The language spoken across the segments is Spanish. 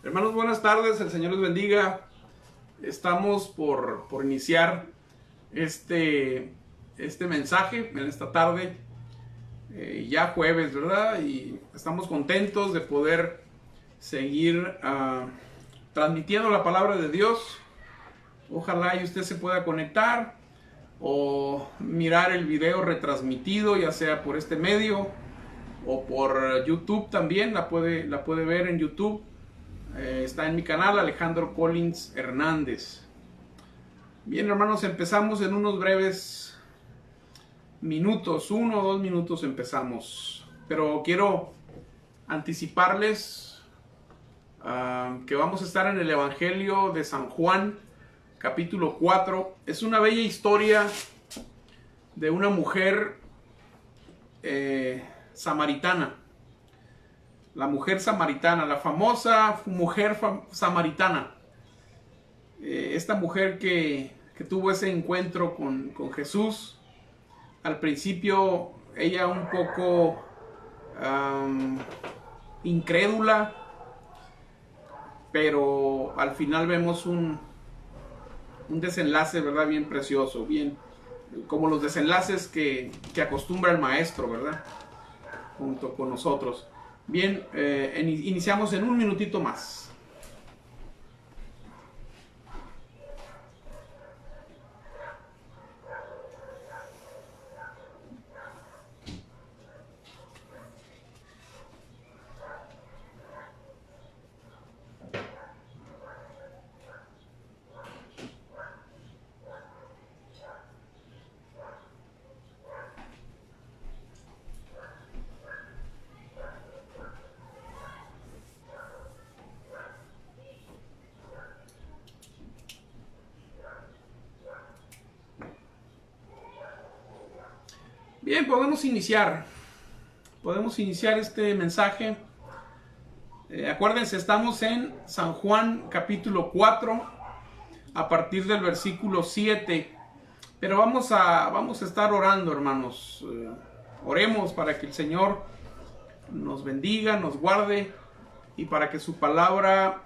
Hermanos, buenas tardes, el Señor los bendiga. Estamos por iniciar este mensaje en esta tarde, ya jueves, ¿verdad? Y estamos contentos de poder seguir transmitiendo la palabra de Dios. Ojalá y usted se pueda conectar o mirar el video retransmitido, ya sea por este medio o por YouTube también, la puede ver en YouTube. Está en mi canal, Alejandro Collins Hernández. Bien, hermanos, empezamos en unos breves minutos, 1 o 2 minutos empezamos. Pero quiero anticiparles que vamos a estar en el Evangelio de San Juan, capítulo 4. Es una bella historia de una mujer samaritana. La mujer samaritana, la famosa mujer samaritana. Esta mujer que tuvo ese encuentro con Jesús. Al principio ella un poco incrédula, pero al final vemos un desenlace, ¿verdad? Bien precioso, bien como los desenlaces que acostumbra el maestro, ¿verdad? Junto con nosotros. Bien, iniciamos en un minutito más. Bien, podemos iniciar este mensaje. Acuérdense, estamos en San Juan capítulo 4, a partir del versículo 7. Pero vamos a estar orando, hermanos. Oremos para que el Señor nos bendiga, nos guarde, y para que su palabra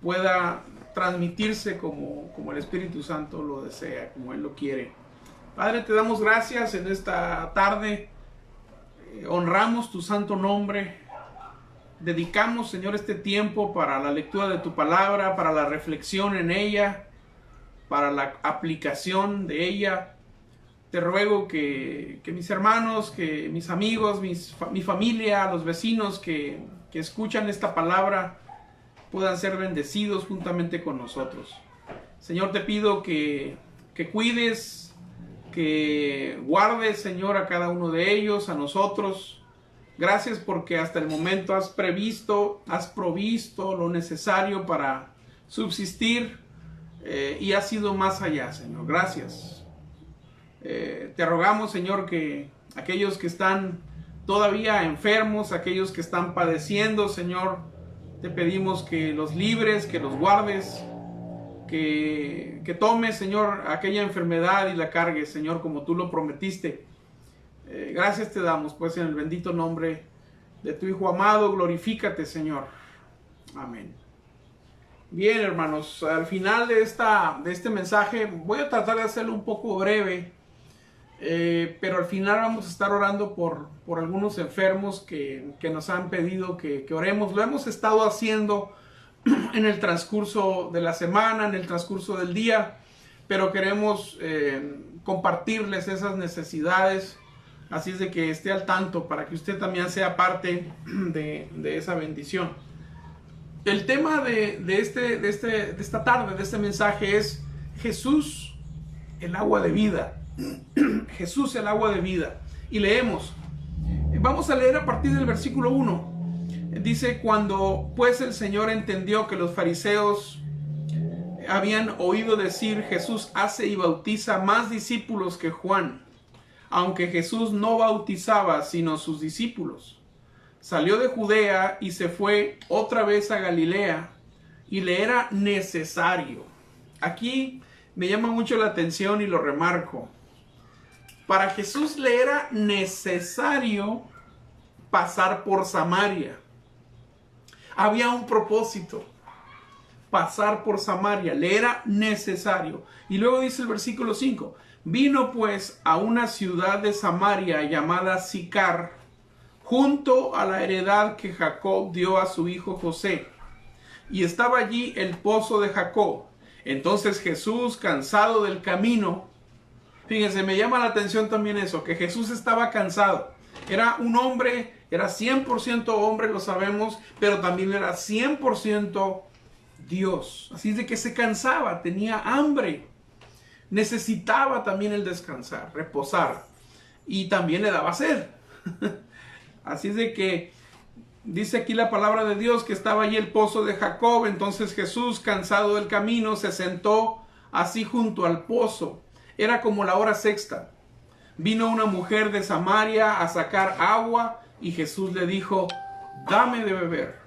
pueda transmitirse como el Espíritu Santo lo desea, como Él lo quiere. Padre, te damos gracias en esta tarde, honramos tu santo nombre, dedicamos, Señor, este tiempo para la lectura de tu palabra, para la reflexión en ella, para la aplicación de ella. Te ruego que mis hermanos, que mis amigos, mi familia, los vecinos que escuchan esta palabra puedan ser bendecidos juntamente con nosotros. Señor, te pido que cuides, que guardes, Señor, a cada uno de ellos, a nosotros. Gracias porque hasta el momento has provisto lo necesario para subsistir, y has ido más allá, Señor. Gracias. Te rogamos, Señor, que aquellos que están todavía enfermos, aquellos que están padeciendo, Señor, te pedimos que los libres, que los guardes, que tomes, Señor, aquella enfermedad y la cargues, Señor, como tú lo prometiste. Gracias te damos, pues, en el bendito nombre de tu Hijo amado. Glorifícate, Señor. Amén. Bien, hermanos, al final de este mensaje voy a tratar de hacerlo un poco breve, pero al final vamos a estar orando por algunos enfermos que nos han pedido que oremos. Lo hemos estado haciendo en el transcurso de la semana, en el transcurso del día, pero queremos compartirles esas necesidades, así es de que esté al tanto para que usted también sea parte de esa bendición. El tema de esta tarde, de este mensaje, es Jesús, el agua de vida. Jesús, el agua de vida. Y leemos, vamos a leer a partir del versículo 1. Dice: cuando pues el Señor entendió que los fariseos habían oído decir, Jesús hace y bautiza más discípulos que Juan, aunque Jesús no bautizaba sino sus discípulos, salió de Judea y se fue otra vez a Galilea, y le era necesario. Aquí me llama mucho la atención y lo remarco. Para Jesús le era necesario pasar por Samaria. Había un propósito. pasar por Samaria, le era necesario. Y luego dice el versículo 5, vino pues a una ciudad de Samaria llamada Sicar, junto a la heredad que Jacob dio a su hijo José. Y estaba allí el pozo de Jacob. Entonces Jesús, cansado del camino, fíjense, me llama la atención también eso, que Jesús estaba cansado. Era un hombre, era 100% hombre, lo sabemos, pero también era 100% Dios. Así es de que se cansaba, tenía hambre, necesitaba también el descansar, reposar, y también le daba sed. Así es de que dice aquí la palabra de Dios que estaba allí el pozo de Jacob. Entonces Jesús, cansado del camino, se sentó así junto al pozo. Era como la hora sexta. Vino una mujer de Samaria a sacar agua y Jesús le dijo, dame de beber.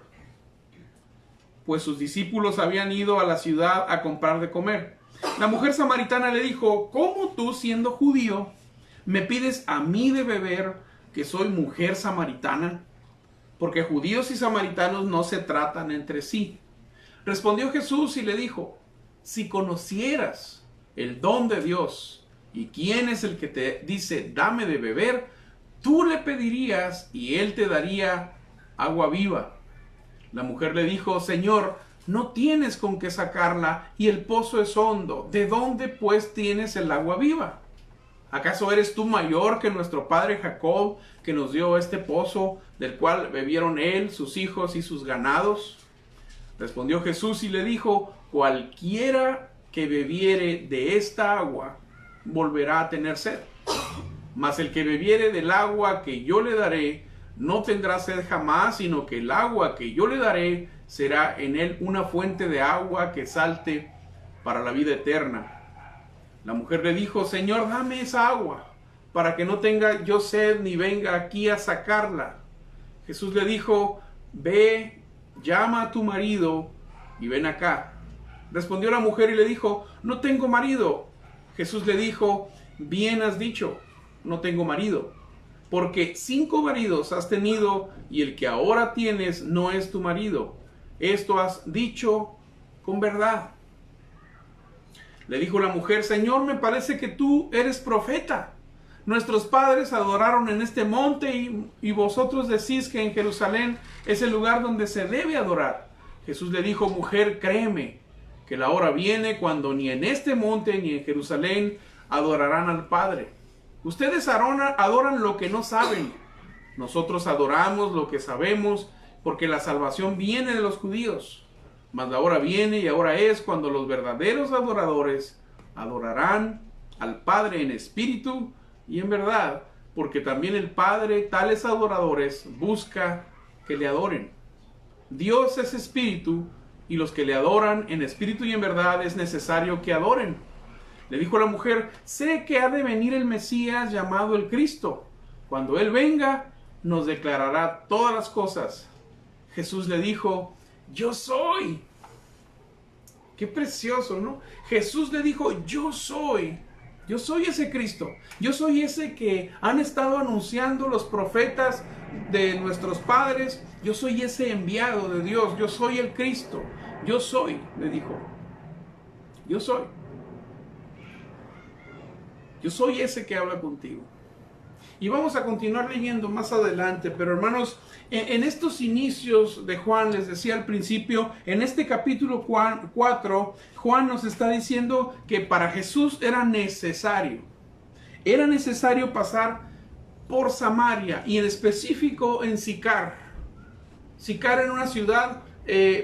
Pues sus discípulos habían ido a la ciudad a comprar de comer. La mujer samaritana le dijo, ¿cómo tú, siendo judío, me pides a mí de beber, que soy mujer samaritana? Porque judíos y samaritanos no se tratan entre sí. Respondió Jesús y le dijo, si conocieras el don de Dios y quién es el que te dice, dame de beber, tú le pedirías y él te daría agua viva. La mujer le dijo, Señor, no tienes con qué sacarla y el pozo es hondo. ¿De dónde pues tienes el agua viva? ¿Acaso eres tú mayor que nuestro padre Jacob, que nos dio este pozo, del cual bebieron él, sus hijos y sus ganados? Respondió Jesús y le dijo, cualquiera que bebiere de esta agua, volverá a tener sed. Mas el que bebiere del agua que yo le daré, no tendrá sed jamás, sino que el agua que yo le daré será en él una fuente de agua que salte para la vida eterna. La mujer le dijo, Señor, dame esa agua, para que no tenga yo sed ni venga aquí a sacarla. Jesús le dijo, ve, llama a tu marido y ven acá. Respondió la mujer y le dijo, no tengo marido. Jesús le dijo, bien has dicho, no tengo marido, porque 5 maridos has tenido y el que ahora tienes no es tu marido. Esto has dicho con verdad. Le dijo la mujer, Señor, me parece que tú eres profeta. Nuestros padres adoraron en este monte y vosotros decís que en Jerusalén es el lugar donde se debe adorar. Jesús le dijo, mujer, créeme, que la hora viene cuando ni en este monte ni en Jerusalén adorarán al Padre. Ustedes adoran lo que no saben. Nosotros adoramos lo que sabemos, porque la salvación viene de los judíos. Mas la hora viene y ahora es cuando los verdaderos adoradores adorarán al Padre en espíritu y en verdad, porque también el Padre tales adoradores busca que le adoren. Dios es espíritu, y los que le adoran en espíritu y en verdad es necesario que adoren. Le dijo la mujer, sé que ha de venir el Mesías llamado el Cristo. Cuando Él venga, nos declarará todas las cosas. Jesús le dijo, yo soy. Qué precioso, ¿no? Jesús le dijo, yo soy ese Cristo. Yo soy ese que han estado anunciando los profetas de nuestros padres. Yo soy ese enviado de Dios. Yo soy el Cristo. Yo soy, le dijo. Yo soy. Yo soy ese que habla contigo. Y vamos a continuar leyendo más adelante, pero hermanos, en estos inicios de Juan, les decía al principio, en este capítulo 4, Juan nos está diciendo que para Jesús era necesario pasar por Samaria, y en específico en Sicar. Sicar era una ciudad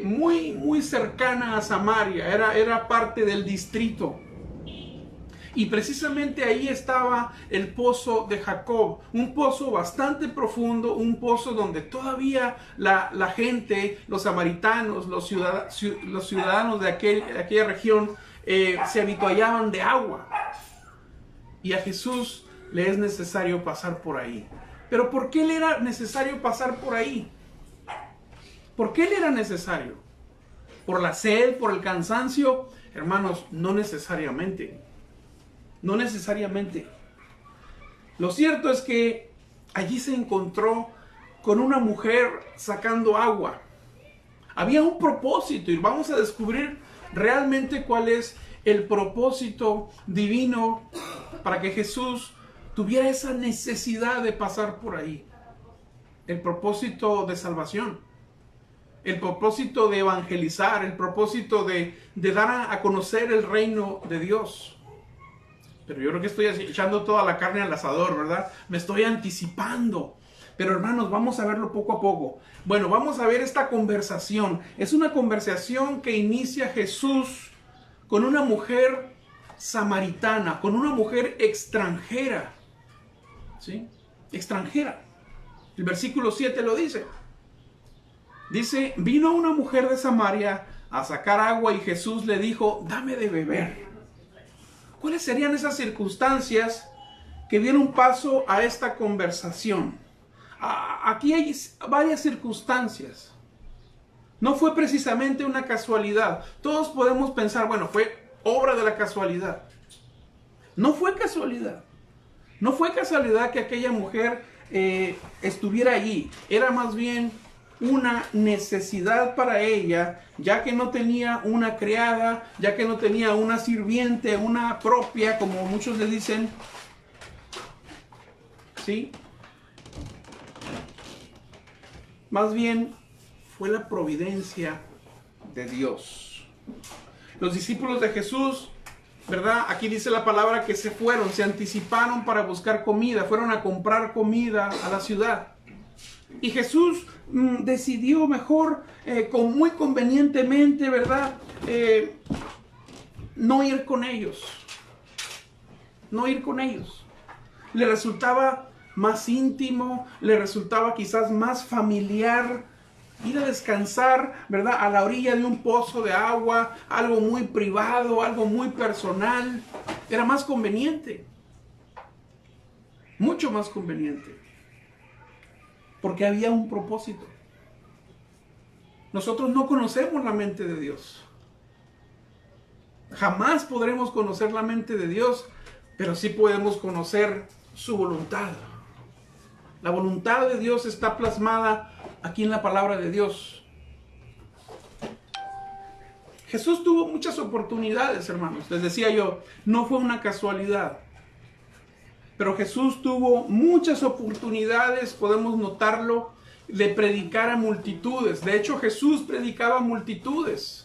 muy cercana a Samaria, era parte del distrito. Y precisamente ahí estaba el pozo de Jacob, un pozo bastante profundo, un pozo donde todavía la gente, los samaritanos, los ciudadanos de aquella región se avituallaban de agua. Y a Jesús le es necesario pasar por ahí. Pero ¿por qué le era necesario pasar por ahí? ¿Por qué le era necesario? ¿Por la sed? ¿Por el cansancio? Hermanos, no necesariamente. No necesariamente. Lo cierto es que allí se encontró con una mujer sacando agua. Había un propósito y vamos a descubrir realmente cuál es el propósito divino para que Jesús tuviera esa necesidad de pasar por ahí. El propósito de salvación, el propósito de evangelizar, el propósito de dar a conocer el reino de Dios. Pero yo creo que estoy echando toda la carne al asador, ¿verdad? Me estoy anticipando. Pero hermanos, vamos a verlo poco a poco. Bueno, vamos a ver esta conversación. Es una conversación que inicia Jesús con una mujer samaritana, con una mujer extranjera. ¿Sí? Extranjera. El versículo 7 lo dice. Dice, vino una mujer de Samaria a sacar agua y Jesús le dijo, dame de beber. ¿Cuáles serían esas circunstancias que dieron paso a esta conversación? Aquí hay varias circunstancias. No fue precisamente una casualidad. Todos podemos pensar, bueno, fue obra de la casualidad. No fue casualidad. No fue casualidad que aquella mujer estuviera allí. Era más bien una necesidad para ella, ya que no tenía una criada, ya que no tenía una sirviente, una propia, como muchos le dicen. ¿Sí? Más bien fue la providencia de Dios. Los discípulos de Jesús, ¿verdad? Aquí dice la palabra que se fueron, se anticiparon para buscar comida, fueron a comprar comida a la ciudad. Y Jesús decidió mejor, muy convenientemente, ¿verdad? No ir con ellos. No ir con ellos. Le resultaba más íntimo, le resultaba quizás más familiar ir a descansar, ¿verdad? A la orilla de un pozo de agua, algo muy privado, algo muy personal. Era más conveniente. Mucho más conveniente. Porque había un propósito. Nosotros no conocemos la mente de Dios. Jamás podremos conocer la mente de Dios, pero sí podemos conocer su voluntad. La voluntad de Dios está plasmada aquí en la palabra de Dios. Jesús tuvo muchas oportunidades, hermanos. Les decía yo, no fue una casualidad. Pero Jesús tuvo muchas oportunidades, podemos notarlo, de predicar a multitudes. De hecho, Jesús predicaba a multitudes.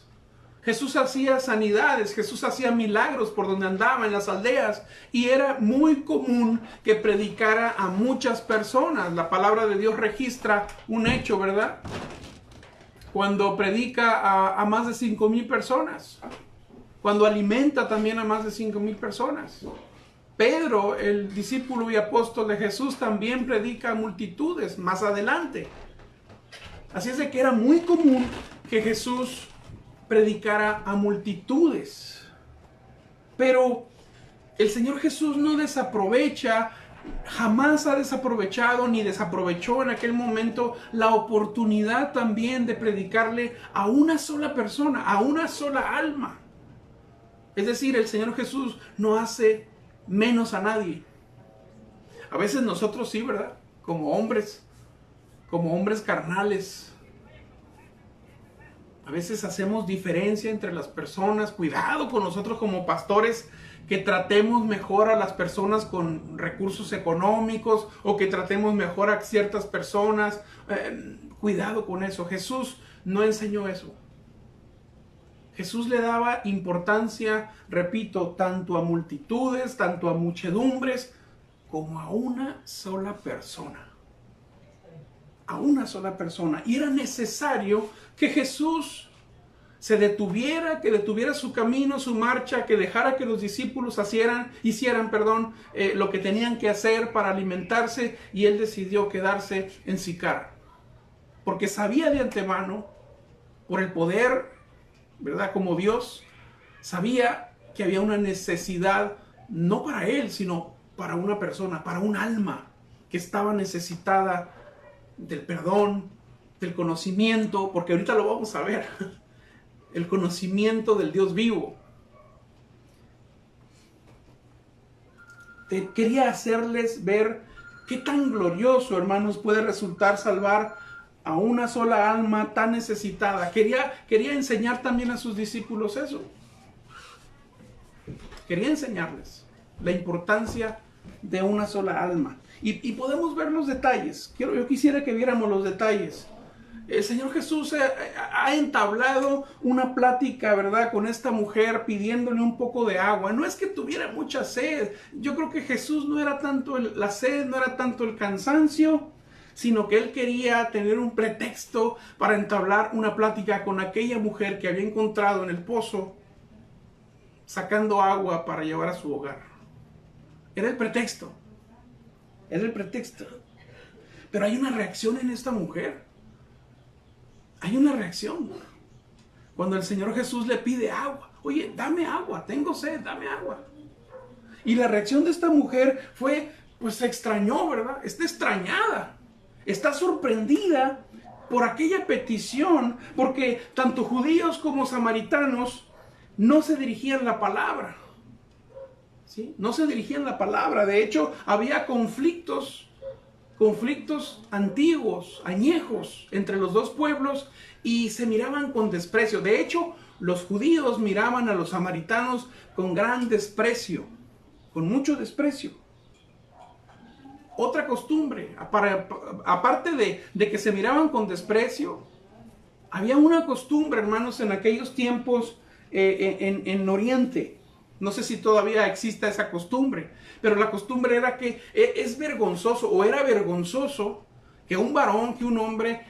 Jesús hacía sanidades, Jesús hacía milagros por donde andaba, en las aldeas. Y era muy común que predicara a muchas personas. La palabra de Dios registra un hecho, ¿verdad? Cuando predica a más de 5,000 personas. Cuando alimenta también a más de 5,000 personas. Pedro, el discípulo y apóstol de Jesús, también predica a multitudes más adelante. Así es de que era muy común que Jesús predicara a multitudes. Pero el Señor Jesús no desaprovecha, jamás ha desaprovechado ni desaprovechó en aquel momento la oportunidad también de predicarle a una sola persona, a una sola alma. Es decir, el Señor Jesús no hace menos a nadie. A veces nosotros sí, ¿verdad? Como hombres carnales. A veces hacemos diferencia entre las personas. Cuidado con nosotros como pastores, que tratemos mejor a las personas con recursos económicos o que tratemos mejor a ciertas personas. Cuidado con eso. Jesús no enseñó eso. Jesús le daba importancia, repito, tanto a multitudes, tanto a muchedumbres, como a una sola persona. A una sola persona. Y era necesario que Jesús se detuviera, que detuviera su camino, su marcha, que dejara que los discípulos hicieran lo que tenían que hacer para alimentarse, y él decidió quedarse en Sicar. Porque sabía de antemano, por el poder, ¿verdad? Como Dios, sabía que había una necesidad, no para él, sino para una persona, para un alma que estaba necesitada del perdón, del conocimiento, porque ahorita lo vamos a ver, el conocimiento del Dios vivo. Quería hacerles ver qué tan glorioso, hermanos, puede resultar salvar a una sola alma tan necesitada. Quería enseñar también a sus discípulos eso. Quería enseñarles la importancia de una sola alma. Y podemos ver los detalles. Yo quisiera que viéramos los detalles. El Señor Jesús ha entablado una plática, ¿verdad?, con esta mujer pidiéndole un poco de agua. No es que tuviera mucha sed. Yo creo que Jesús no era tanto la sed, no era tanto el cansancio, sino que Él quería tener un pretexto para entablar una plática con aquella mujer que había encontrado en el pozo, sacando agua para llevar a su hogar. Era el pretexto. Era el pretexto. Pero hay una reacción en esta mujer. Hay una reacción. Cuando el Señor Jesús le pide agua. Oye, dame agua, tengo sed, dame agua. Y la reacción de esta mujer fue, pues se extrañó, ¿verdad? Está extrañada. Está sorprendida por aquella petición, porque tanto judíos como samaritanos no se dirigían la palabra. ¿Sí? No se dirigían la palabra. De hecho, había conflictos antiguos, añejos, entre los dos pueblos, y se miraban con desprecio. De hecho, los judíos miraban a los samaritanos con gran desprecio, con mucho desprecio. Otra costumbre, aparte de que se miraban con desprecio, había una costumbre, hermanos, en aquellos tiempos en Oriente. No sé si todavía exista esa costumbre, pero la costumbre era que es vergonzoso, o era vergonzoso, que un varón, que un hombre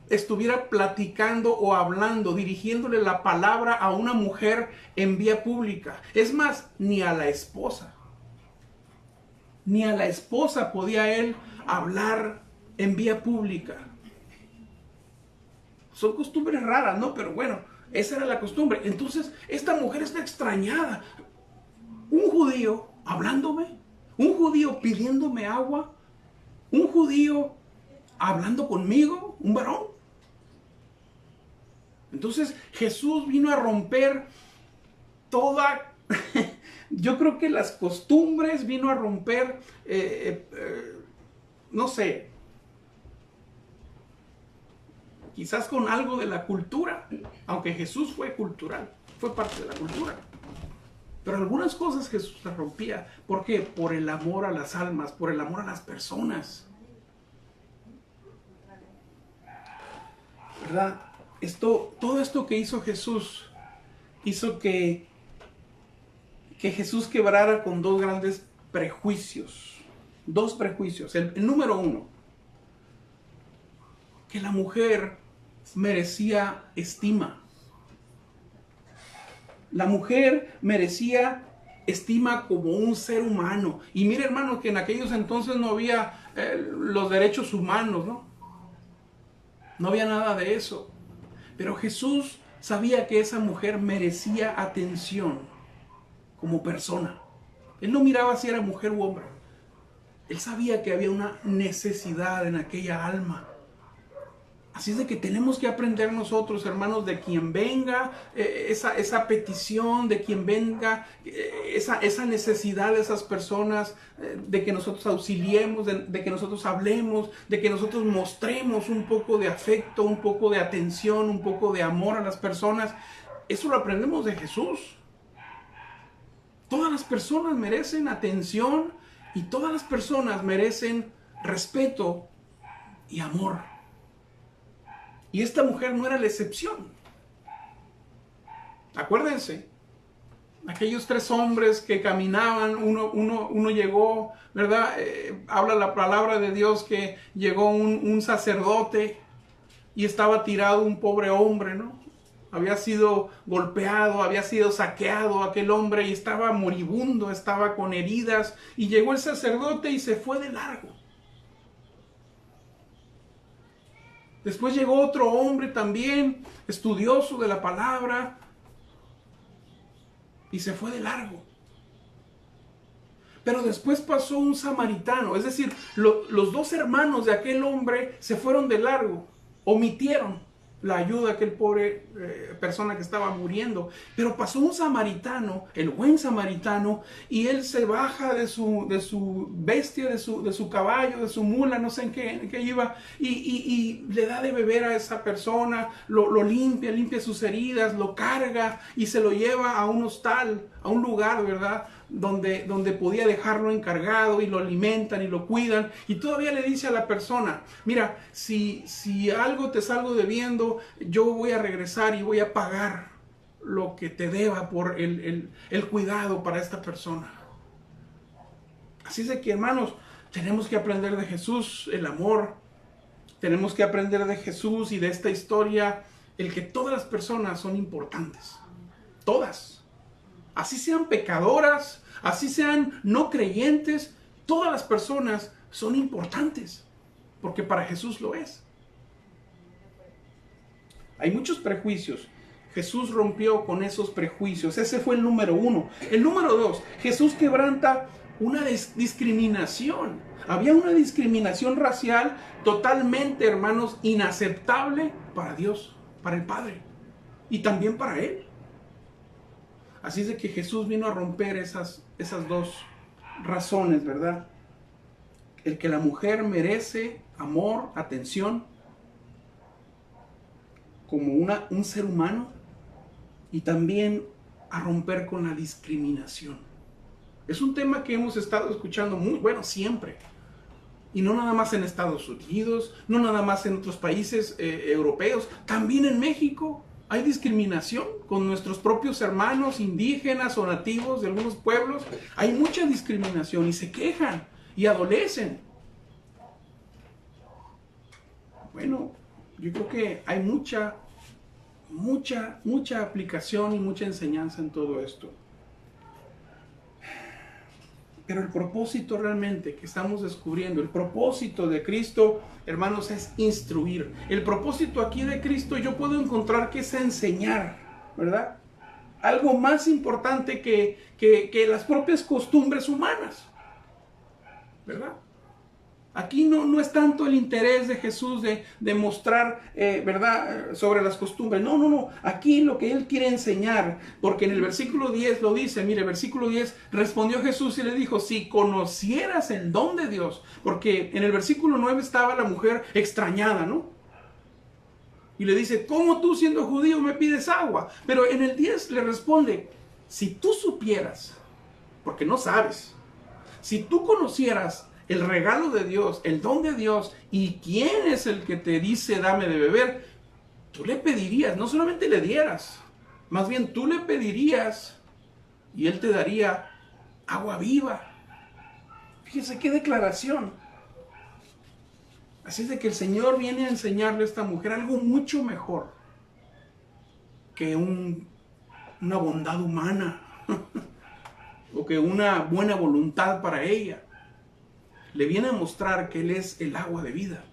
estuviera platicando o hablando, dirigiéndole la palabra a una mujer en vía pública. Es más, ni a la esposa podía él hablar en vía pública. Son costumbres raras, ¿no? Pero bueno, esa era la costumbre. Entonces, esta mujer está extrañada. Un judío hablándome, un judío pidiéndome agua, un judío hablando conmigo, un varón. Entonces Jesús vino a romper toda, yo creo que las costumbres, vino a romper, no sé, quizás con algo de la cultura, aunque Jesús fue cultural, fue parte de la cultura. Pero algunas cosas Jesús las rompía. ¿Por qué? Por el amor a las almas, por el amor a las personas. ¿Verdad? Todo esto que hizo Jesús, hizo que Jesús quebrara con dos grandes prejuicios. Dos prejuicios. El número uno, que la mujer merecía estima. La mujer merecía estima como un ser humano. Y mire, hermano, que en aquellos entonces no había los derechos humanos, ¿no? No había nada de eso. Pero Jesús sabía que esa mujer merecía atención como persona. Él no miraba si era mujer u hombre. Él sabía que había una necesidad en aquella alma. Así es de que tenemos que aprender nosotros, hermanos, de quien venga esa petición, de quien venga esa necesidad de esas personas, de que nosotros auxiliemos, de que nosotros hablemos, de que nosotros mostremos un poco de afecto, un poco de atención, un poco de amor a las personas. Eso lo aprendemos de Jesús. Todas las personas merecen atención y todas las personas merecen respeto y amor. Y esta mujer no era la excepción. Acuérdense, aquellos tres hombres que caminaban, uno llegó, ¿verdad? Habla la palabra de Dios que llegó un sacerdote y estaba tirado un pobre hombre, ¿no? Había sido golpeado, había sido saqueado aquel hombre y estaba moribundo, estaba con heridas. Y llegó el sacerdote y se fue de largo. Después llegó otro hombre también, estudioso de la palabra, y se fue de largo. Pero después pasó un samaritano, es decir, los dos hermanos de aquel hombre se fueron de largo, omitieron. la ayuda a aquel pobre persona que estaba muriendo. Pero pasó un samaritano, el buen samaritano, y él se baja de su bestia, de su caballo, de su mula, no sé en qué iba, y le da de beber a esa persona, lo limpia sus heridas, lo carga y se lo lleva a un hostal, a un lugar, ¿verdad?, donde podía dejarlo encargado, y lo alimentan y lo cuidan, y todavía le dice a la persona: mira, si algo te salgo debiendo, yo voy a regresar y voy a pagar lo que te deba por el cuidado para esta persona. Así es de que, hermanos, tenemos que aprender de Jesús el amor, tenemos que aprender de Jesús y de esta historia el que todas las personas son importantes, todas. Así sean pecadoras, así sean no creyentes, todas las personas son importantes, porque para Jesús lo es. Hay muchos prejuicios. Jesús rompió con esos prejuicios. Ese fue el número 1. El número 2, Jesús quebranta una discriminación. Había una discriminación racial totalmente, hermanos, inaceptable para Dios, para el Padre, y también para Él. Así es de que Jesús vino a romper esas dos razones, ¿verdad? El que la mujer merece amor, atención, como un ser humano, y también a romper con la discriminación. Es un tema que hemos estado escuchando siempre. Y no nada más en Estados Unidos, no nada más en otros países europeos, también en México. Hay discriminación con nuestros propios hermanos indígenas o nativos de algunos pueblos. Hay mucha discriminación y se quejan y adolecen. Bueno, yo creo que hay mucha aplicación y mucha enseñanza en todo esto. Pero el propósito realmente que estamos descubriendo, el propósito de Cristo, hermanos, es instruir. El propósito aquí de Cristo yo puedo encontrar que es enseñar, ¿verdad? Algo más importante que las propias costumbres humanas, ¿verdad? Aquí no es tanto el interés de Jesús de mostrar, ¿verdad?, sobre las costumbres. No. Aquí lo que Él quiere enseñar, porque en el versículo 10 lo dice, mire, versículo 10, respondió Jesús y le dijo: si conocieras el don de Dios, porque en el versículo 9 estaba la mujer extrañada, ¿no? Y le dice: ¿cómo tú, siendo judío, me pides agua? Pero en el 10 le responde: si tú supieras, porque no sabes, si tú conocieras el regalo de Dios, el don de Dios, y quién es el que te dice dame de beber, tú le pedirías, no solamente le dieras, más bien tú le pedirías y Él te daría agua viva. Fíjense qué declaración. Así es de que el Señor viene a enseñarle a esta mujer algo mucho mejor que una bondad humana o que una buena voluntad para ella. Le viene a mostrar que Él es el agua de vida,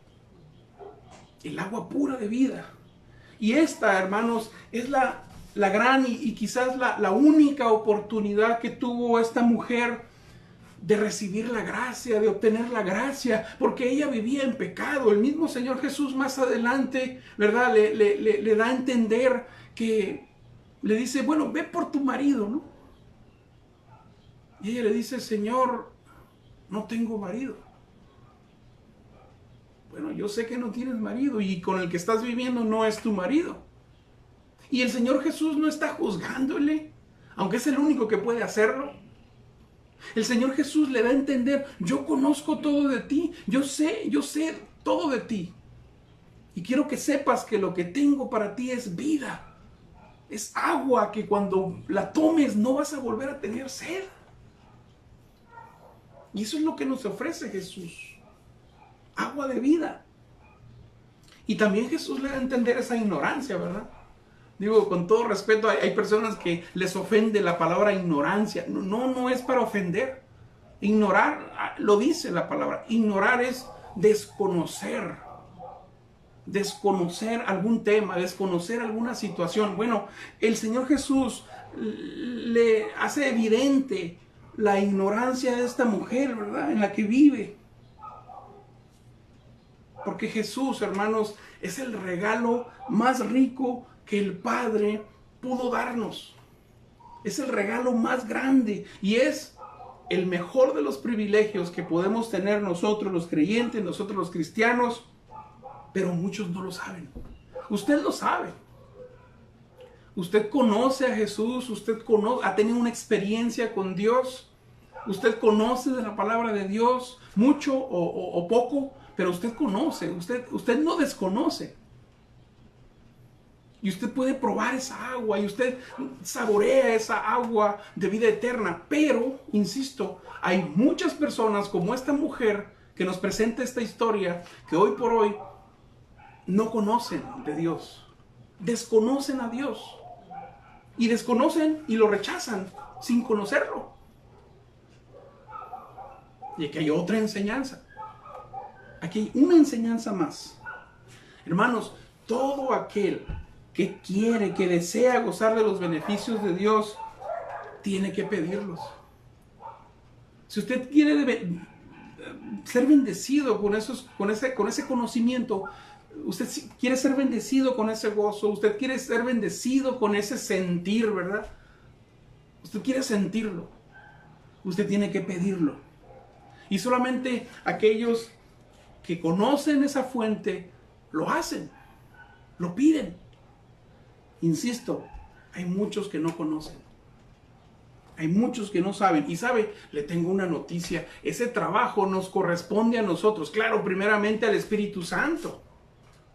el agua pura de vida. Y esta, hermanos, es la gran y quizás la única oportunidad que tuvo esta mujer de recibir la gracia, de obtener la gracia, porque ella vivía en pecado. El mismo Señor Jesús más adelante, ¿verdad?, le da a entender que le dice: bueno, ve por tu marido, ¿no? Y ella le dice: Señor, no tengo marido. Bueno, yo sé que no tienes marido y con el que estás viviendo no es tu marido. Y el Señor Jesús no está juzgándole, aunque es el único que puede hacerlo. El Señor Jesús le da a entender: yo conozco todo de ti, yo sé todo de ti. Y quiero que sepas que lo que tengo para ti es vida. Es agua que cuando la tomes no vas a volver a tener sed. Y eso es lo que nos ofrece Jesús. Agua de vida. Y también Jesús le da a entender esa ignorancia, ¿verdad? Digo, con todo respeto, hay personas que les ofende la palabra ignorancia. No es para ofender. Ignorar, lo dice la palabra. Ignorar es desconocer. Desconocer algún tema, desconocer alguna situación. Bueno, el Señor Jesús le hace evidente la ignorancia de esta mujer, ¿verdad?, en la que vive. Porque Jesús, hermanos, es el regalo más rico que el Padre pudo darnos. Es el regalo más grande y es el mejor de los privilegios que podemos tener nosotros los creyentes, nosotros los cristianos, pero muchos no lo saben. Usted lo sabe. Usted conoce a Jesús, ha tenido una experiencia con Dios, usted conoce de la palabra de Dios, mucho o poco, pero usted conoce, usted no desconoce. Y usted puede probar esa agua y usted saborea esa agua de vida eterna. Pero, insisto, hay muchas personas como esta mujer que nos presenta esta historia que hoy por hoy no conocen de Dios. Desconocen a Dios. Y desconocen y lo rechazan sin conocerlo. Y aquí hay otra enseñanza. Aquí hay una enseñanza más. Hermanos, todo aquel que quiere, que desea gozar de los beneficios de Dios, tiene que pedirlos. Si usted quiere ser bendecido con ese conocimiento, usted quiere ser bendecido con ese gozo, usted quiere ser bendecido con ese sentir, ¿verdad? Usted quiere sentirlo, usted tiene que pedirlo. Y solamente aquellos que conocen esa fuente lo hacen, lo piden. Insisto, hay muchos que no conocen. Hay muchos que no saben. Y sabe, le tengo una noticia. Ese trabajo nos corresponde a nosotros. Claro, primeramente al Espíritu Santo.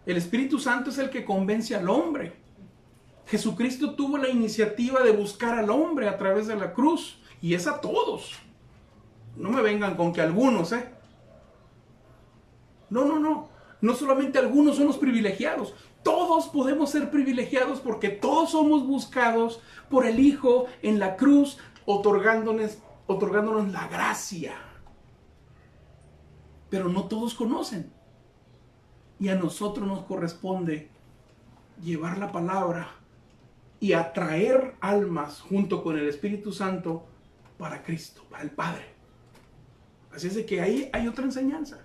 El Espíritu Santo es el que convence al hombre. Jesucristo tuvo la iniciativa de buscar al hombre a través de la cruz. Y es a todos. No me vengan con que algunos, No. No solamente algunos son los privilegiados. Todos podemos ser privilegiados porque todos somos buscados por el Hijo en la cruz, otorgándonos la gracia. Pero no todos conocen. Y a nosotros nos corresponde llevar la palabra y atraer almas junto con el Espíritu Santo para Cristo, para el Padre. Así es de que ahí hay otra enseñanza.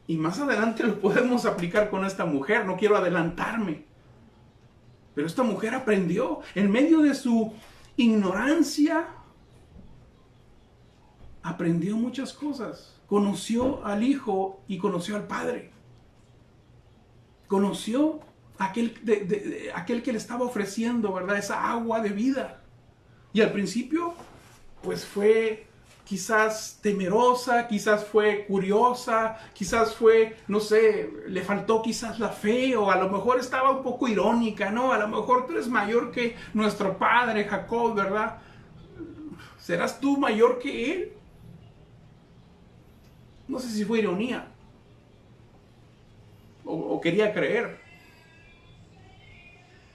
Y más adelante lo podemos aplicar con esta mujer. No quiero adelantarme. Pero esta mujer aprendió en medio de su ignorancia. Aprendió muchas cosas. Conoció al Hijo y conoció al Padre. Conoció a aquel que le estaba ofreciendo, ¿verdad? Esa agua de vida. Y al principio, pues fue quizás temerosa, quizás fue curiosa, quizás fue, no sé, le faltó quizás la fe, o a lo mejor estaba un poco irónica, ¿no? A lo mejor tú eres mayor que nuestro padre Jacob, ¿verdad? ¿Serás tú mayor que él? No sé si fue ironía o quería creer.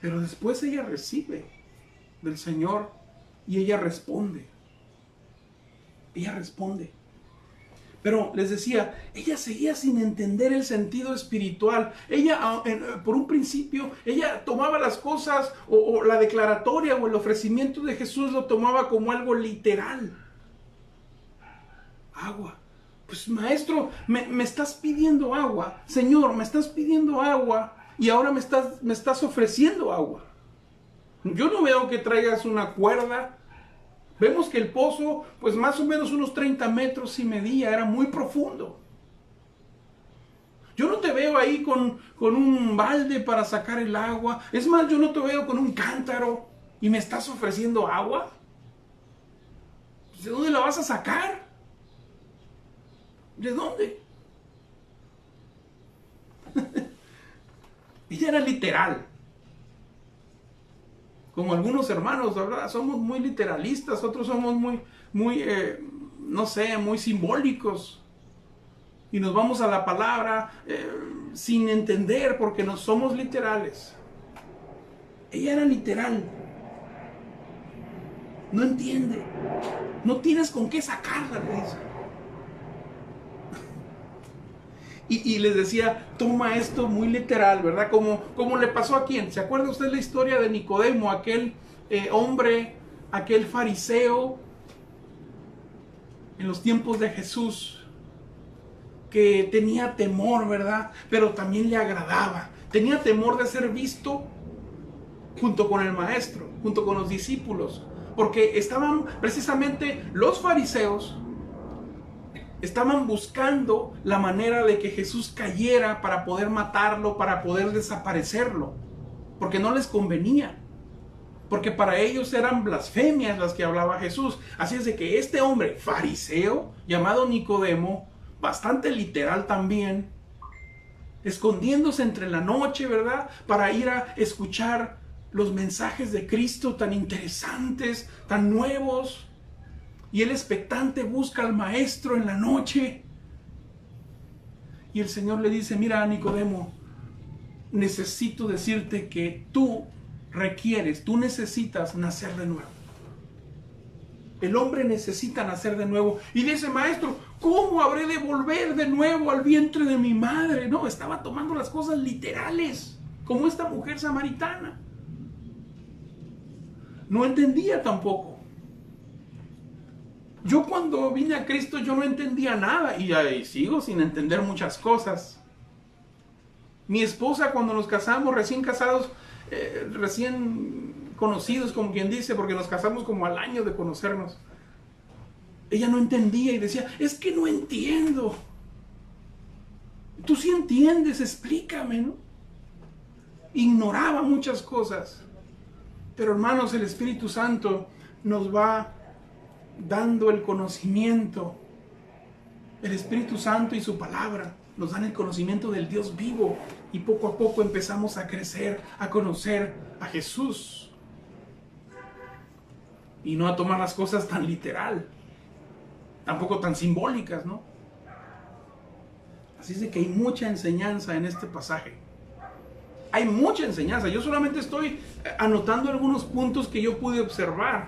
Pero después ella recibe del Señor y ella responde. Ella responde. Pero les decía, ella seguía sin entender el sentido espiritual. Ella, por un principio, ella tomaba las cosas o la declaratoria o el ofrecimiento de Jesús lo tomaba como algo literal. Agua. Pues maestro, me estás pidiendo agua. Señor, me estás pidiendo agua y ahora me estás ofreciendo agua. Yo no veo que traigas una cuerda. Vemos que el pozo, pues más o menos unos 30 metros y medía, era muy profundo. Yo no te veo ahí con un balde para sacar el agua. Es más, yo no te veo con un cántaro y me estás ofreciendo agua. ¿De dónde la vas a sacar? ¿De dónde? Ella era literal. Como algunos hermanos, ¿verdad? Somos muy literalistas, otros somos muy simbólicos. Y nos vamos a la palabra sin entender porque no somos literales. Ella era literal. No entiende. No tienes con qué sacarla, le dice. Y les decía, toma esto muy literal, ¿verdad? Como le pasó a quién. ¿Se acuerda usted la historia de Nicodemo, aquel hombre, aquel fariseo en los tiempos de Jesús? que tenía temor, ¿verdad? Pero también le agradaba. Tenía temor de ser visto junto con el maestro, junto con los discípulos, porque estaban precisamente los fariseos, estaban buscando la manera de que Jesús cayera para poder matarlo, para poder desaparecerlo, porque no les convenía, porque para ellos eran blasfemias las que hablaba Jesús. Así es de que este hombre fariseo, llamado Nicodemo, bastante literal también, escondiéndose entre la noche, ¿verdad?, para ir a escuchar los mensajes de Cristo tan interesantes, tan nuevos. Y el expectante busca al maestro en la noche. Y el Señor le dice: mira, Nicodemo, necesito decirte que tú necesitas nacer de nuevo. El hombre necesita nacer de nuevo. Y dice: maestro, ¿cómo habré de volver de nuevo al vientre de mi madre? No, estaba tomando las cosas literales, como esta mujer samaritana. No entendía tampoco. Yo cuando vine a Cristo yo no entendía nada y sigo sin entender muchas cosas. Mi esposa, cuando nos casamos, recién casados, recién conocidos, como quien dice, porque nos casamos como al año de conocernos, ella no entendía y decía: es que no entiendo. Tú sí entiendes, explícame, ¿no? Ignoraba muchas cosas. Pero hermanos, el Espíritu Santo nos va dando el conocimiento. El Espíritu Santo y su palabra nos dan el conocimiento del Dios vivo, y poco a poco empezamos a crecer, a conocer a Jesús y no a tomar las cosas tan literal, tampoco tan simbólicas, ¿no? Así es de que hay mucha enseñanza en este pasaje. Hay mucha enseñanza. Yo solamente estoy anotando algunos puntos que yo pude observar,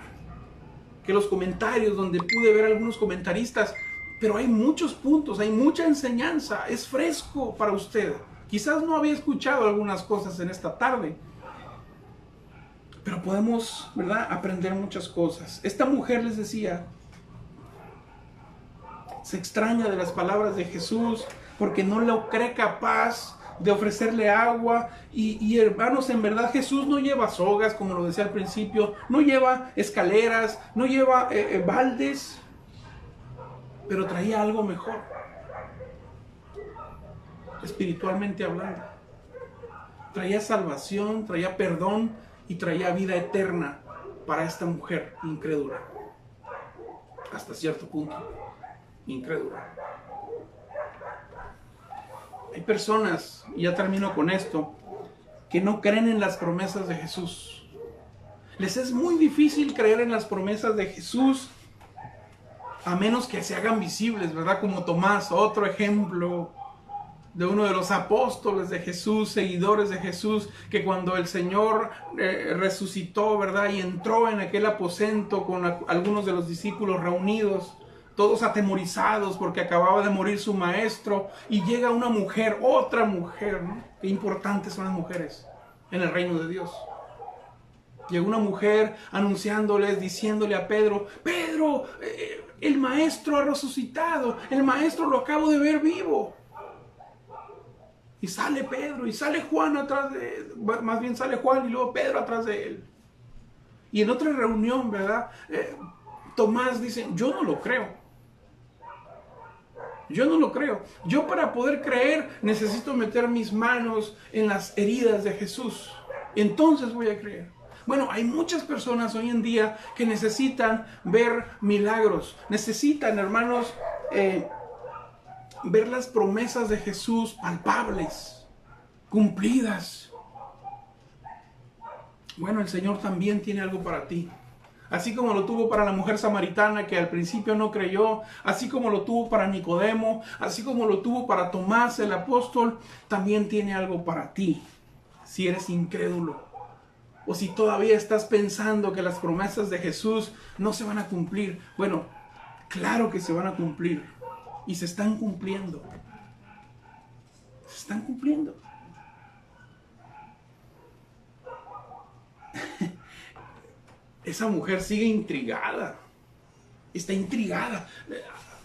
que los comentarios donde pude ver algunos comentaristas, pero hay muchos puntos, hay mucha enseñanza, es fresco para usted. Quizás no había escuchado algunas cosas en esta tarde, pero podemos, ¿verdad?, aprender muchas cosas. Esta mujer, les decía, se extraña de las palabras de Jesús porque no lo cree capaz de ofrecerle agua. Y hermanos, en verdad Jesús no lleva sogas, como lo decía al principio, no lleva escaleras, no lleva baldes, pero traía algo mejor, espiritualmente hablando. Traía salvación, traía perdón y traía vida eterna para esta mujer incrédula, hasta cierto punto incrédula. Hay personas, y ya termino con esto, que no creen en las promesas de Jesús. Les es muy difícil creer en las promesas de Jesús, a menos que se hagan visibles, ¿verdad? Como Tomás, otro ejemplo de uno de los apóstoles de Jesús, seguidores de Jesús, que cuando el Señor resucitó, ¿verdad?, y entró en aquel aposento con algunos de los discípulos reunidos, todos atemorizados porque acababa de morir su maestro, y llega una mujer, otra mujer, ¿no? Qué importantes son las mujeres en el reino de Dios. Llegó una mujer anunciándoles, diciéndole a Pedro: Pedro, el maestro ha resucitado, el maestro lo acabo de ver vivo. Y sale Pedro, y sale Juan atrás de él, más bien sale Juan y luego Pedro atrás de él. Y en otra reunión, ¿verdad?, Tomás dice: yo no lo creo. Yo no lo creo. Yo, para poder creer, necesito meter mis manos en las heridas de Jesús. Entonces voy a creer. Bueno, hay muchas personas hoy en día que necesitan ver milagros. Necesitan, hermanos, ver las promesas de Jesús palpables, cumplidas. Bueno, el Señor también tiene algo para ti. Así como lo tuvo para la mujer samaritana, que al principio no creyó, así como lo tuvo para Nicodemo, así como lo tuvo para Tomás el apóstol, también tiene algo para ti, si eres incrédulo, o si todavía estás pensando que las promesas de Jesús no se van a cumplir. Bueno, claro que se van a cumplir, y se están cumpliendo. Se están cumpliendo. Esa mujer sigue intrigada. Está intrigada.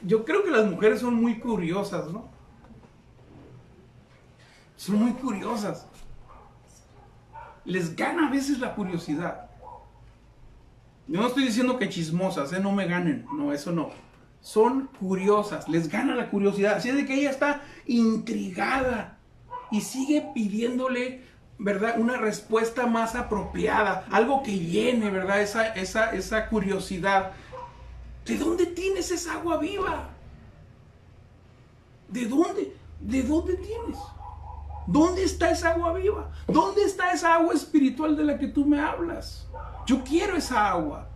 Yo creo que las mujeres son muy curiosas, ¿no? Son muy curiosas. Les gana a veces la curiosidad. Yo no estoy diciendo que chismosas, no me ganen. No, eso no. Son curiosas, les gana la curiosidad. Así es de que ella está intrigada y sigue pidiéndole, ¿verdad?, una respuesta más apropiada. Algo que llene, ¿verdad?, esa curiosidad. ¿De dónde tienes esa agua viva? ¿De dónde? ¿De dónde tienes? ¿Dónde está esa agua viva? ¿Dónde está esa agua espiritual de la que tú me hablas? Yo quiero esa agua.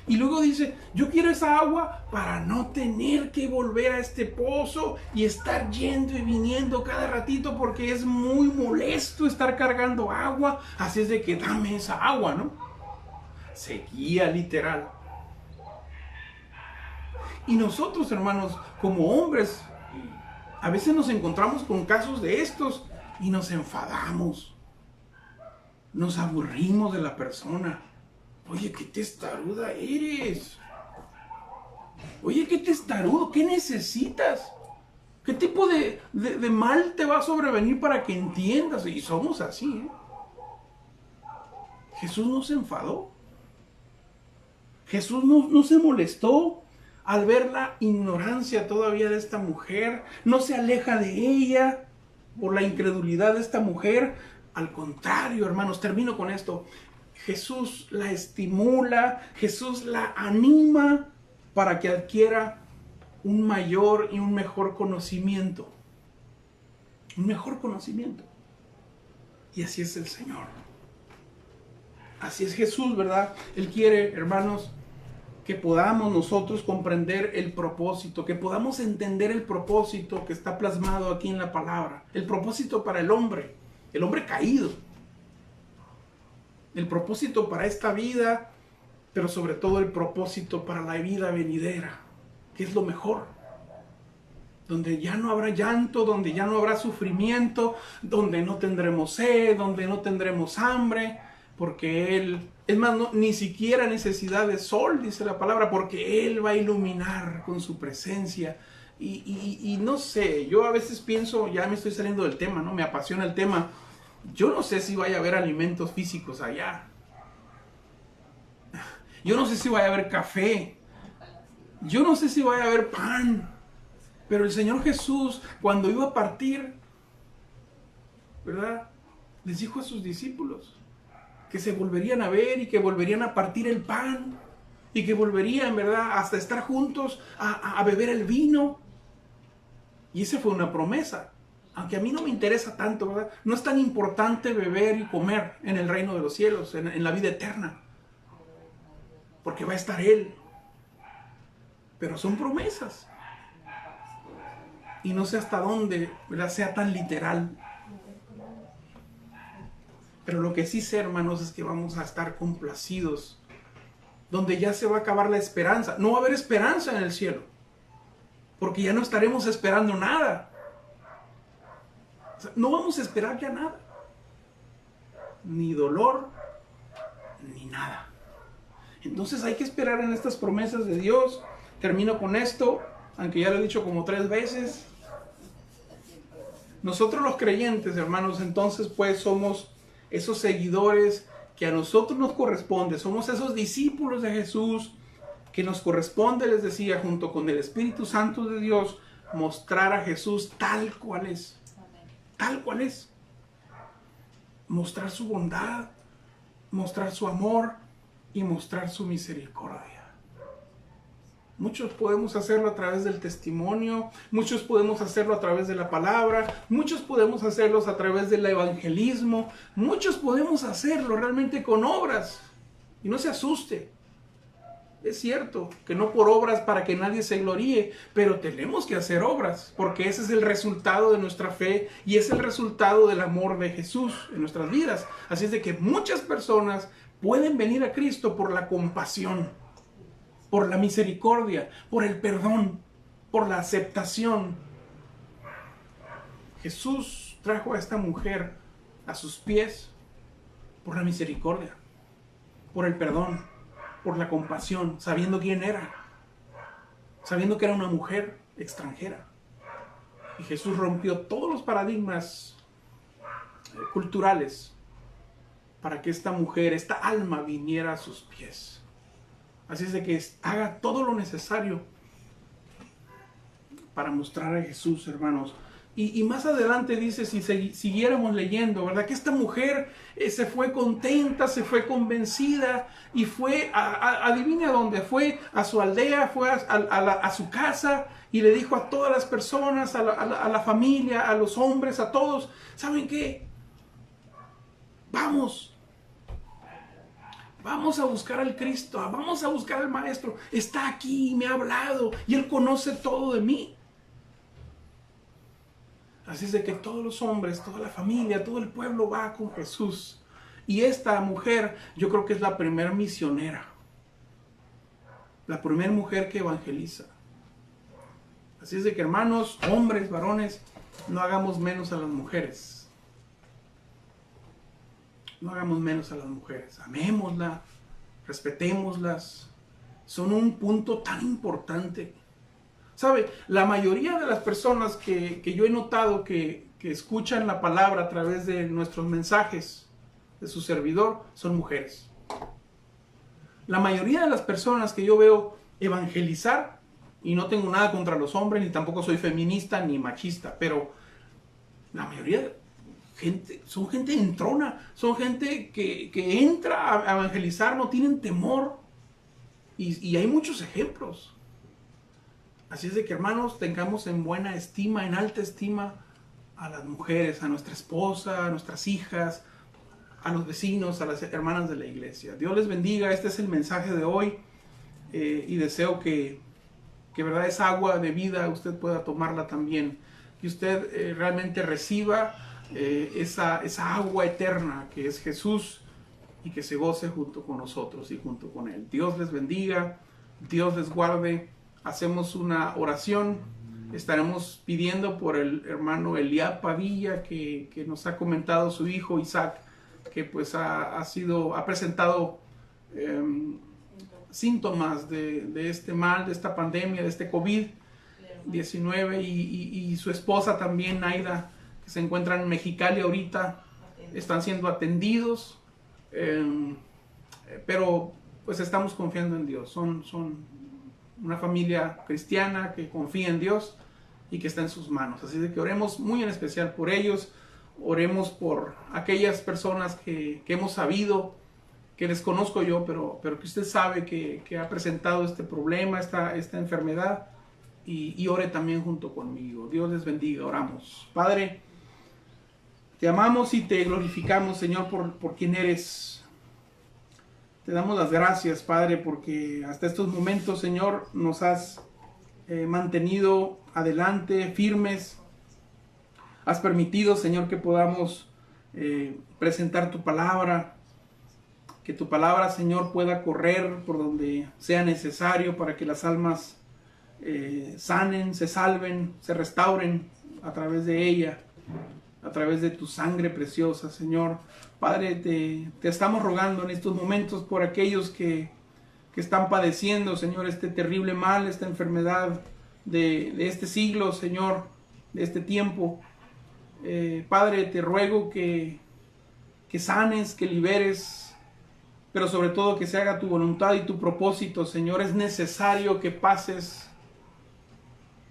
Y luego dice, yo quiero esa agua para no tener que volver a este pozo y estar yendo y viniendo cada ratito porque es muy molesto estar cargando agua. Así es de que dame esa agua, ¿no? Sequía literal. Y nosotros, hermanos, como hombres, a veces nos encontramos con casos de estos y nos enfadamos. Nos aburrimos de la persona. Oye, qué testaruda eres. Oye, qué testarudo, ¿qué necesitas? ¿Qué tipo de mal te va a sobrevenir para que entiendas? Y somos así, ¿eh? Jesús no se enfadó. Jesús no se molestó al ver la ignorancia todavía de esta mujer. No se aleja de ella por la incredulidad de esta mujer. Al contrario, hermanos, termino con esto. Jesús la estimula, Jesús la anima para que adquiera un mayor y un mejor conocimiento. Un mejor conocimiento. Y así es el Señor. Así es Jesús, ¿verdad? Él quiere, hermanos, que podamos nosotros comprender el propósito, que podamos entender el propósito que está plasmado aquí en la palabra. El propósito para el hombre caído. El propósito para esta vida, pero sobre todo el propósito para la vida venidera, que es lo mejor. Donde ya no habrá llanto, donde ya no habrá sufrimiento, donde no tendremos sed, donde no tendremos hambre, porque Él, es más, ni siquiera necesidad de sol, dice la palabra, porque Él va a iluminar con su presencia. Y no sé, yo a veces pienso, ya me estoy saliendo del tema, ¿no? Me apasiona el tema. Yo no sé si vaya a haber alimentos físicos allá. Yo no sé si vaya a haber café. Yo no sé si vaya a haber pan. Pero el Señor Jesús, cuando iba a partir, ¿verdad?, les dijo a sus discípulos que se volverían a ver y que volverían a partir el pan y que volverían, ¿verdad?, hasta estar juntos a beber el vino. Y esa fue una promesa. Aunque a mí no me interesa tanto, ¿verdad? No es tan importante beber y comer en el reino de los cielos, en la vida eterna. Porque va a estar Él. Pero son promesas. Y no sé hasta dónde, ¿verdad?, sea tan literal. Pero lo que sí sé, hermanos, es que vamos a estar complacidos. Donde ya se va a acabar la esperanza. No va a haber esperanza en el cielo. Porque ya no estaremos esperando nada. O sea, no vamos a esperar ya nada. Ni dolor, ni nada. Entonces hay que esperar en estas promesas de Dios. Termino con esto, aunque ya lo he dicho como 3 veces. Nosotros los creyentes, hermanos, entonces pues somos esos seguidores que a nosotros nos corresponde. Somos esos discípulos de Jesús que nos corresponde, les decía, junto con el Espíritu Santo de Dios, mostrar a Jesús tal cual es. Tal cual es. Mostrar su bondad, mostrar su amor y mostrar su misericordia. Muchos podemos hacerlo a través del testimonio, muchos podemos hacerlo a través de la palabra, muchos podemos hacerlo a través del evangelismo, muchos podemos hacerlo realmente con obras. Y no se asuste. Es cierto que no por obras para que nadie se gloríe, pero tenemos que hacer obras, porque ese es el resultado de nuestra fe y es el resultado del amor de Jesús en nuestras vidas. Así es de que muchas personas pueden venir a Cristo por la compasión, por la misericordia, por el perdón, por la aceptación. Jesús trajo a esta mujer a sus pies por la misericordia, por el perdón, por la compasión, sabiendo quién era, sabiendo que era una mujer extranjera. Y Jesús rompió todos los paradigmas culturales para que esta mujer, esta alma viniera a sus pies. Así es de que haga todo lo necesario para mostrar a Jesús, hermanos. Y más adelante dice, si siguiéramos leyendo, ¿verdad? Que esta mujer se fue contenta, se fue convencida y fue, adivine a dónde, fue a su aldea, fue a su casa y le dijo a todas las personas, a la familia, a los hombres, a todos, ¿saben qué? Vamos a buscar al Cristo, vamos a buscar al Maestro, está aquí, me ha hablado y Él conoce todo de mí. Así es de que todos los hombres, toda la familia, todo el pueblo va con Jesús. Y esta mujer, yo creo que es la primera misionera. La primera mujer que evangeliza. Así es de que, hermanos, hombres, varones, no hagamos menos a las mujeres. No hagamos menos a las mujeres. Amémoslas, respetémoslas. Son un punto tan importante. ¿Sabe? La mayoría de las personas que yo he notado que escuchan la palabra a través de nuestros mensajes de su servidor son mujeres. La mayoría de las personas que yo veo evangelizar, y no tengo nada contra los hombres, ni tampoco soy feminista ni machista, pero la mayoría de gente, son gente entrona, son gente que entra a evangelizar, no tienen temor, y hay muchos ejemplos. Así es de que, hermanos, tengamos en buena estima, en alta estima a las mujeres, a nuestra esposa, a nuestras hijas, a los vecinos, a las hermanas de la iglesia. Dios les bendiga. Este es el mensaje de hoy y deseo que verdad, esa agua de vida usted pueda tomarla también. Que usted realmente reciba esa agua eterna que es Jesús y que se goce junto con nosotros y junto con Él. Dios les bendiga, Dios les guarde. Hacemos una oración, estaremos pidiendo por el hermano Eliab Padilla que nos ha comentado su hijo Isaac, que pues ha presentado síntomas de este mal, de esta pandemia, de este COVID-19 y su esposa también, Naida, que se encuentran en Mexicali ahorita, están siendo atendidos, pero pues estamos confiando en Dios, son una familia cristiana que confía en Dios y que está en sus manos. Así de que oremos muy en especial por ellos, oremos por aquellas personas que hemos sabido, que desconozco yo, pero que usted sabe que ha presentado este problema, esta enfermedad, y ore también junto conmigo. Dios les bendiga, oramos. Padre, te amamos y te glorificamos, Señor, por quien eres. Te damos las gracias, Padre, porque hasta estos momentos, Señor, nos has mantenido adelante, firmes. Has permitido, Señor, que podamos presentar tu palabra. Que tu palabra, Señor, pueda correr por donde sea necesario para que las almas sanen, se salven, se restauren a través de ella, a través de tu sangre preciosa, Señor. Padre, te estamos rogando en estos momentos por aquellos que están padeciendo, Señor, este terrible mal, esta enfermedad de este siglo, Señor, de este tiempo. Padre, te ruego que sanes, que liberes, pero sobre todo que se haga tu voluntad y tu propósito, Señor. Es necesario que pases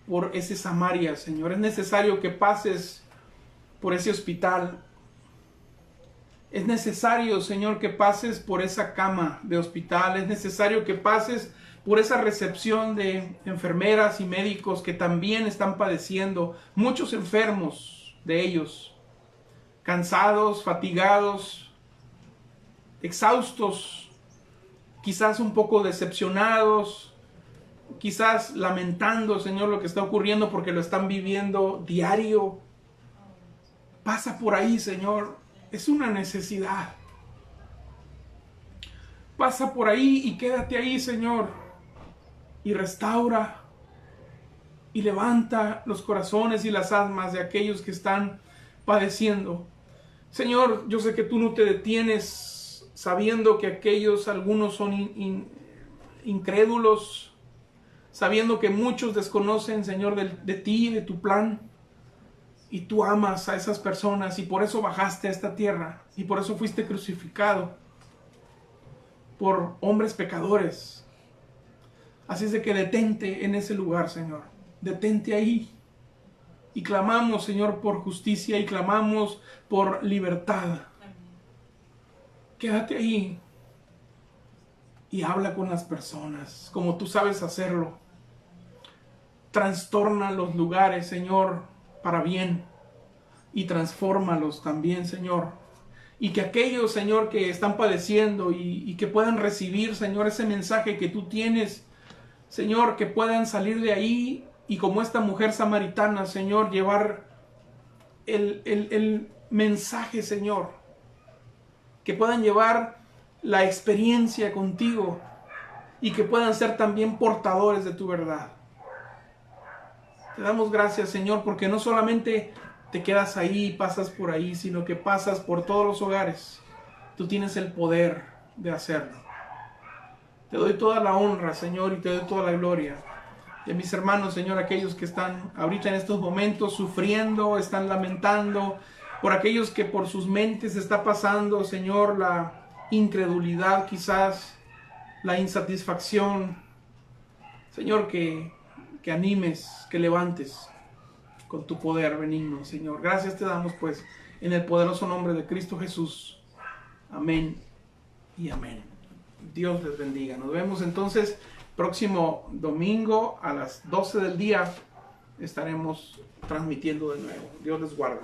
por ese Samaria, Señor. Es necesario que pases por ese hospital. Es necesario, Señor, que pases por esa cama de hospital. Es necesario que pases por esa recepción de enfermeras y médicos que también están padeciendo. Muchos enfermos de ellos, cansados, fatigados, exhaustos, quizás un poco decepcionados, quizás lamentando, Señor, lo que está ocurriendo porque lo están viviendo diario. Pasa por ahí, Señor. Es una necesidad. Pasa por ahí y quédate ahí, Señor. Y restaura y levanta los corazones y las almas de aquellos que están padeciendo. Señor, yo sé que tú no te detienes sabiendo que algunos son incrédulos, sabiendo que muchos desconocen, Señor, de ti y de tu plan. Y tú amas a esas personas y por eso bajaste a esta tierra y por eso fuiste crucificado por hombres pecadores. Así es de que detente en ese lugar, Señor. Detente ahí. Y clamamos, Señor, por justicia y clamamos por libertad. Quédate ahí y habla con las personas como tú sabes hacerlo. Trastorna los lugares, Señor, para bien. Y transfórmalos también, Señor. Y que aquellos, Señor, que están padeciendo y que puedan recibir, Señor, ese mensaje que tú tienes, Señor, que puedan salir de ahí y como esta mujer samaritana, Señor, llevar el mensaje, Señor. Que puedan llevar la experiencia contigo y que puedan ser también portadores de tu verdad. Te damos gracias, Señor, porque no solamente te quedas ahí, pasas por ahí, sino que pasas por todos los hogares. Tú tienes el poder de hacerlo. Te doy toda la honra, Señor, y te doy toda la gloria. Y a mis hermanos, Señor, aquellos que están ahorita en estos momentos sufriendo, están lamentando, por aquellos que por sus mentes está pasando, Señor, la incredulidad quizás, la insatisfacción. Señor, que animes, que levantes con tu poder benigno, Señor. Gracias te damos, pues, en el poderoso nombre de Cristo Jesús. Amén y amén. Dios les bendiga. Nos vemos entonces próximo domingo a las 12 del día. Estaremos transmitiendo de nuevo. Dios les guarde.